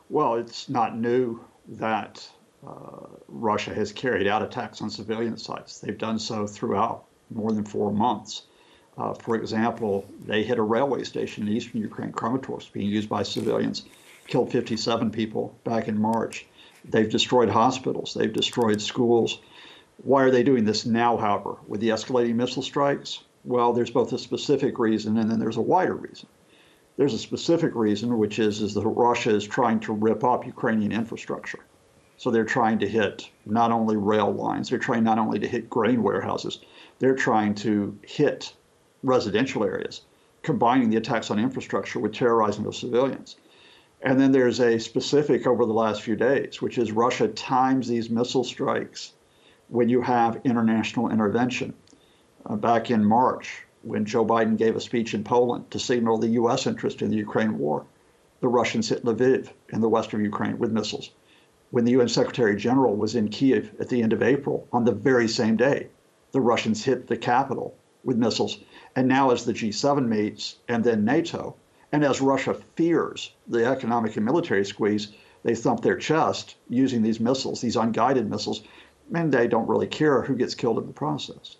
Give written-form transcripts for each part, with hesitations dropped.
Well, it's not new that Russia has carried out attacks on civilian sites. They've done so throughout more than 4 months. For example, they hit a railway station in eastern Ukraine, Kremenchuk, being used by civilians, killed 57 people back in March. They've destroyed hospitals. They've destroyed schools. Why are they doing this now, however, with the escalating missile strikes? Well, there's both a specific reason and then there's a wider reason. There's a specific reason, which is that Russia is trying to rip up Ukrainian infrastructure. So they're trying to hit not only rail lines, they're trying not only to hit grain warehouses, they're trying to hit residential areas, combining the attacks on infrastructure with terrorizing of civilians. And then there's a specific over the last few days, which is Russia times these missile strikes when you have international intervention. Back in March, when Joe Biden gave a speech in Poland to signal the U.S. interest in the Ukraine war, the Russians hit Lviv in the west of Ukraine with missiles. When the UN Secretary General was in Kiev at the end of April, on the very same day, the Russians hit the capital with missiles. And now as the G7 meets and then NATO, and as Russia fears the economic and military squeeze, they thump their chest using these missiles, these unguided missiles, and they don't really care who gets killed in the process.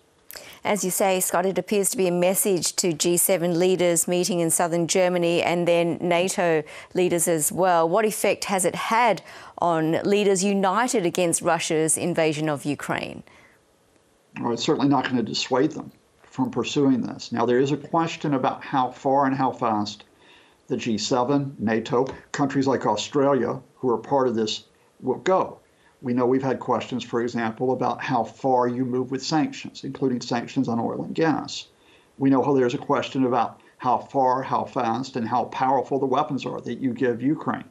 As you say, Scott, it appears to be a message to G7 leaders meeting in southern Germany and then NATO leaders as well. What effect has it had on leaders united against Russia's invasion of Ukraine? Well, it's certainly not going to dissuade them from pursuing this. Now, there is a question about how far and how fast the G7, NATO, countries like Australia, who are part of this, will go. We know we've had questions, for example, about how far you move with sanctions, including sanctions on oil and gas. We know there's a question about how far, how fast, and how powerful the weapons are that you give Ukraine.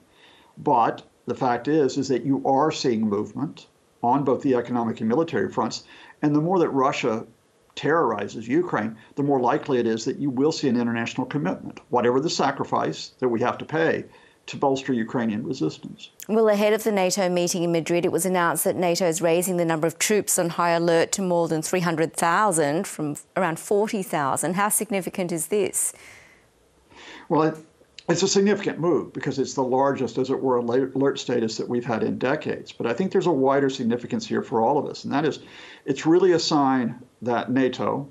But the fact is that you are seeing movement on both the economic and military fronts. And the more that Russia terrorizes Ukraine, the more likely it is that you will see an international commitment, whatever the sacrifice that we have to pay to bolster Ukrainian resistance. Well, ahead of the NATO meeting in Madrid, it was announced that NATO is raising the number of troops on high alert to more than 300,000 from around 40,000. How significant is this? Well, it's a significant move because it's the largest, as it were, alert status that we've had in decades. But I think there's a wider significance here for all of us, and that is it's really a sign that NATO,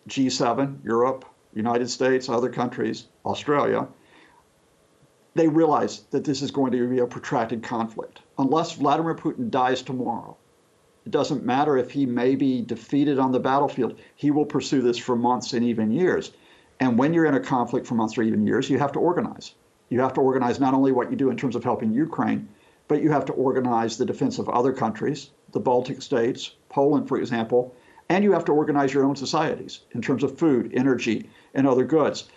G7, Europe, United States, other countries, Australia, they realize that this is going to be a protracted conflict. Unless Vladimir Putin dies tomorrow, it doesn't matter if he may be defeated on the battlefield, he will pursue this for months and even years. And when you're in a conflict for months or even years, you have to organize. You have to organize not only what you do in terms of helping Ukraine, but you have to organize the defense of other countries, the Baltic states, Poland, for example, and you have to organize your own societies in terms of food, energy, and other goods.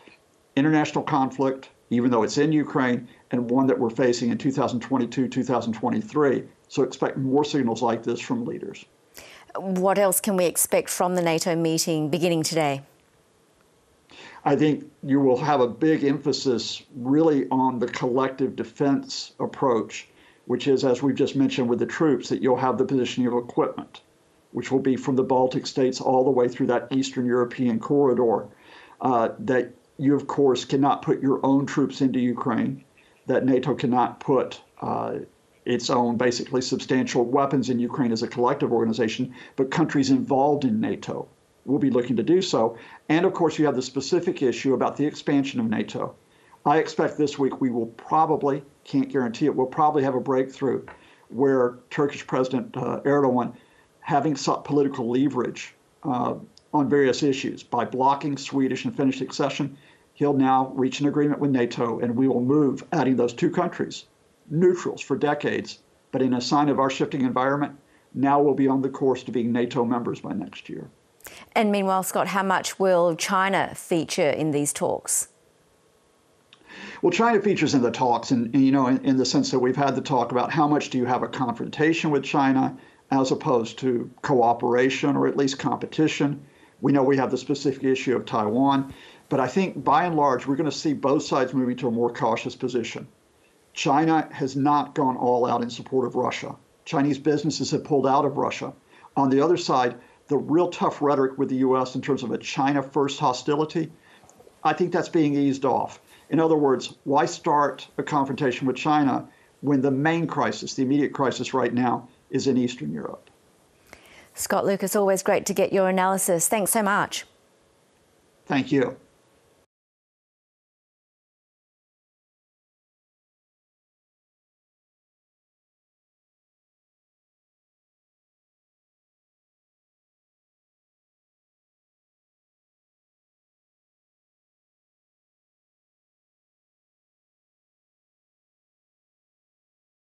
International conflict, even though it's in Ukraine, and one that we're facing in 2022, 2023. So expect more signals like this from leaders. What else can we expect from the NATO meeting beginning today? I think you will have a big emphasis really on the collective defense approach, which is, as we've just mentioned with the troops, that you'll have the positioning of equipment, which will be from the Baltic states all the way through that Eastern European corridor, that you, of course, cannot put your own troops into Ukraine, that NATO cannot put its own basically substantial weapons in Ukraine as a collective organization, but countries involved in NATO will be looking to do so. And of course, you have the specific issue about the expansion of NATO. I expect this week we will probably, can't guarantee it, we'll probably have a breakthrough where Turkish President Erdogan, having sought political leverage on various issues by blocking Swedish and Finnish accession, he'll now reach an agreement with NATO, and we will move, adding those two countries, neutrals for decades, but in a sign of our shifting environment, now we'll be on the course to being NATO members by next year. And meanwhile, Scott, how much will China feature in these talks? Well, China features in the talks, and you know, in the sense that we've had the talk about how much do you have a confrontation with China as opposed to cooperation or at least competition. We know we have the specific issue of Taiwan, but I think by and large, we're going to see both sides moving to a more cautious position. China has not gone all out in support of Russia. Chinese businesses have pulled out of Russia. On the other side, the real tough rhetoric with the U.S. in terms of a China-first hostility, I think that's being eased off. In other words, why start a confrontation with China when the main crisis, the immediate crisis right now, is in Eastern Europe. Scott Lucas, always great to get your analysis. Thanks so much. Thank you.